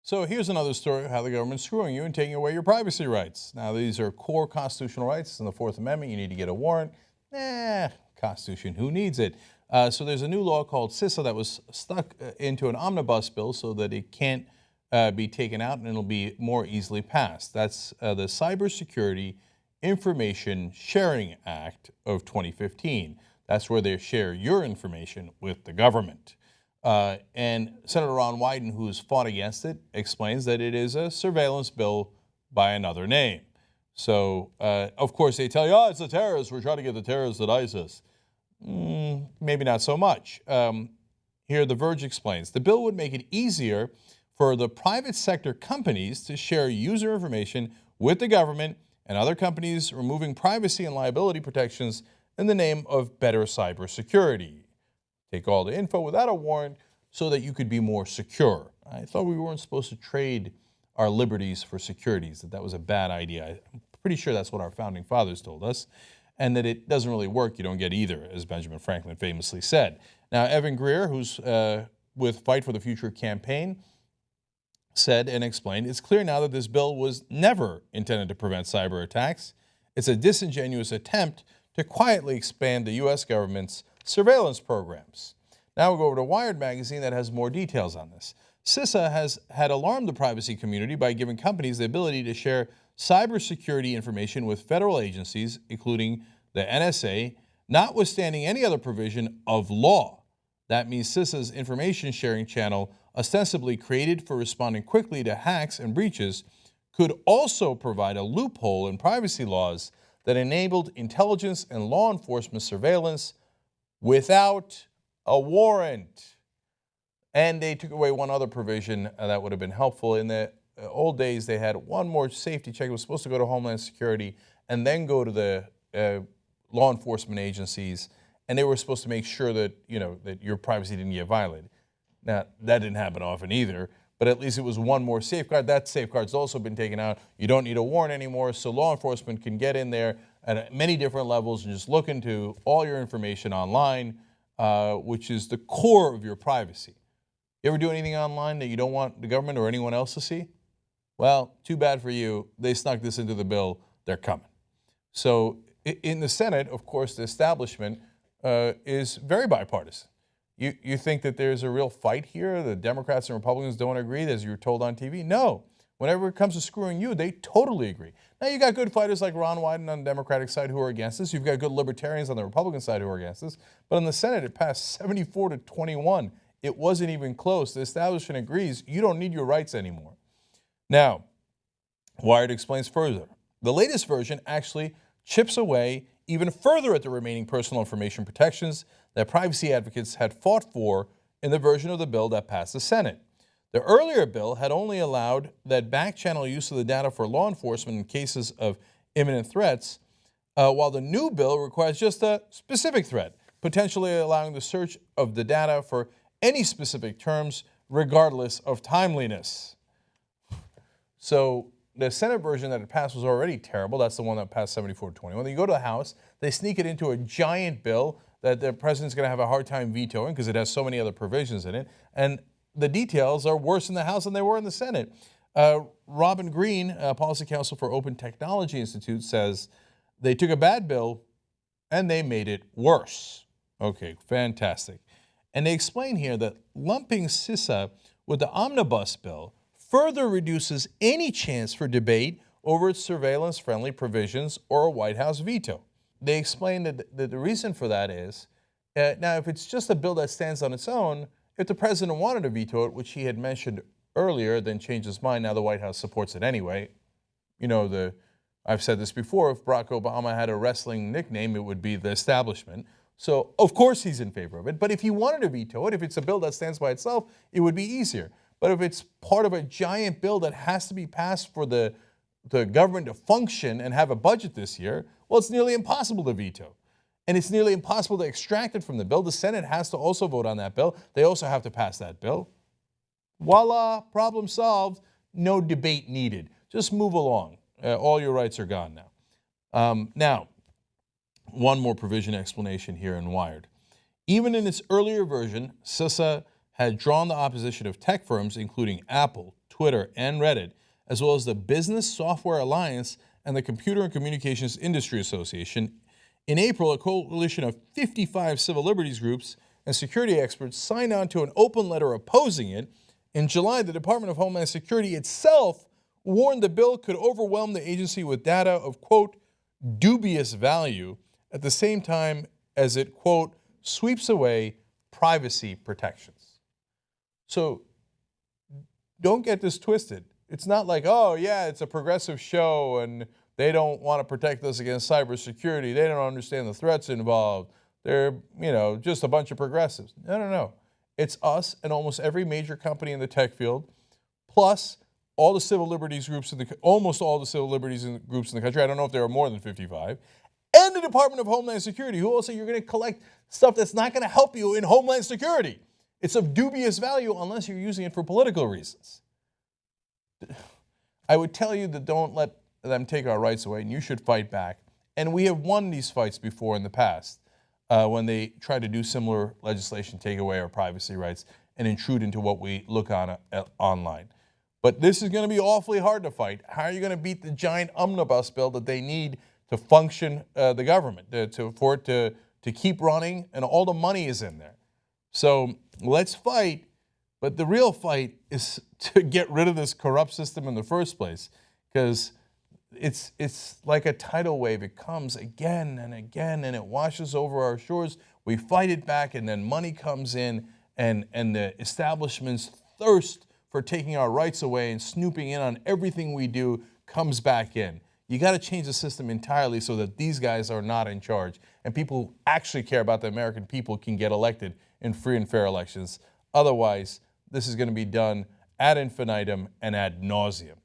So here's another story of how the government's screwing you and taking away your privacy rights. Now, these are core constitutional rights. In the Fourth Amendment, you need to get a warrant. Constitution, who needs it? So there's a new law called CISA that was stuck into an omnibus bill so that it can't be taken out and it'll be more easily passed. That's the Cybersecurity Information Sharing Act of 2015. That's where they share your information with the government. And Senator Ron Wyden, who's fought against it, explains that it is a surveillance bill by another name. So, of course, they tell you, oh, it's the terrorists. We're trying to get the terrorists at ISIS. Maybe not so much. Here, The Verge explains, the bill would make it easier for the private sector companies to share user information with the government and other companies, removing privacy and liability protections in the name of better cybersecurity. Take all the info without a warrant so that you could be more secure. I thought we weren't supposed to trade our liberties for securities, that was a bad idea. I'm pretty sure that's what our founding fathers told us, and that it doesn't really work. You don't get either, as Benjamin Franklin famously said. Now, Evan Greer, who's with Fight for the Future campaign, said and explained, it's clear now that this bill was never intended to prevent cyber attacks. It's a disingenuous attempt to quietly expand the U.S. government's surveillance programs. Now we'll go over to Wired magazine that has more details on this. CISA has had alarmed the privacy community by giving companies the ability to share cybersecurity information with federal agencies, including the NSA, notwithstanding any other provision of law. That means CISA's information sharing channel, ostensibly created for responding quickly to hacks and breaches, could also provide a loophole in privacy laws that enabled intelligence and law enforcement surveillance without a warrant. And they took away one other provision that would have been helpful. In the old days, they had one more safety check. It was supposed to go to Homeland Security and then go to the law enforcement agencies, and they were supposed to make sure that, that your privacy didn't get violated. Now, that didn't happen often either, but at least it was one more safeguard. That safeguard's also been taken out. You don't need a warrant anymore, so law enforcement can get in there at many different levels and just look into all your information online, which is the core of your privacy. You ever do anything online that you don't want the government or anyone else to see? Well, too bad for you. They snuck this into the bill. They're coming. So in the Senate, of course, the establishment is very bipartisan. You think that there's a real fight here? The Democrats and Republicans don't agree, as you were told on TV? No. Whenever it comes to screwing you, they totally agree. Now, you got good fighters like Ron Wyden on the Democratic side who are against this. You've got good libertarians on the Republican side who are against this. But in the Senate, it passed 74-21. It wasn't even close. The establishment agrees you don't need your rights anymore. Now, Wired explains further. The latest version actually chips away even further at the remaining personal information protections that privacy advocates had fought for in the version of the bill that passed the Senate. The earlier bill had only allowed that back-channel use of the data for law enforcement in cases of imminent threats, while the new bill requires just a specific threat, potentially allowing the search of the data for any specific terms, regardless of timeliness. So the Senate version that had passed was already terrible. That's the one that passed 74-21. Then you go to the House, they sneak it into a giant bill that the president's going to have a hard time vetoing because it has so many other provisions in it. And the details are worse in the House than they were in the Senate. Robin Green, Policy Counsel for Open Technology Institute, says they took a bad bill and they made it worse. Okay, fantastic. And they explain here that lumping CISA with the Omnibus bill further reduces any chance for debate over its surveillance-friendly provisions or a White House veto. They explain that the reason for that is, now if it's just a bill that stands on its own, if the president wanted to veto it, which he had mentioned earlier, then changed his mind, now the White House supports it anyway. I've said this before, if Barack Obama had a wrestling nickname, it would be the establishment. So, of course he's in favor of it. But if he wanted to veto it, if it's a bill that stands by itself, it would be easier. But if it's part of a giant bill that has to be passed for the government to function and have a budget this year, well, it's nearly impossible to veto. And it's nearly impossible to extract it from the bill. The Senate has to also vote on that bill. They also have to pass that bill. Voila, problem solved. No debate needed. Just move along. All your rights are gone now. Now, one more provision explanation here in Wired. Even in its earlier version, CISA had drawn the opposition of tech firms, including Apple, Twitter, and Reddit, as well as the Business Software Alliance and the Computer and Communications Industry Association. In April, a coalition of 55 civil liberties groups and security experts signed on to an open letter opposing it. In July, the Department of Homeland Security itself warned the bill could overwhelm the agency with data of, quote, dubious value, at the same time as it, quote, sweeps away privacy protections. So don't get this twisted. It's not like, oh, yeah, it's a progressive show and they don't want to protect us against cybersecurity. They don't understand the threats involved. They're, just a bunch of progressives. No. It's us and almost every major company in the tech field, plus all the civil liberties groups almost all the civil liberties groups in the country. I don't know if there are more than 55. And the Department of Homeland Security, who also you're going to collect stuff that's not going to help you in Homeland Security. It's of dubious value unless you're using it for political reasons. I would tell you that don't let them take our rights away, and you should fight back. And we have won these fights before in the past when they try to do similar legislation, take away our privacy rights, and intrude into what we look on online. But this is going to be awfully hard to fight. How are you going to beat the giant omnibus bill that they need to function the government, for it to keep running, and all the money is in there. So let's fight, but the real fight is to get rid of this corrupt system in the first place, because it's like a tidal wave. It comes again and again, and it washes over our shores. We fight it back, and then money comes in, and the establishment's thirst for taking our rights away and snooping in on everything we do comes back in. You got to change the system entirely so that these guys are not in charge, and people who actually care about the American people can get elected in free and fair elections. Otherwise, this is going to be done ad infinitum and ad nauseum.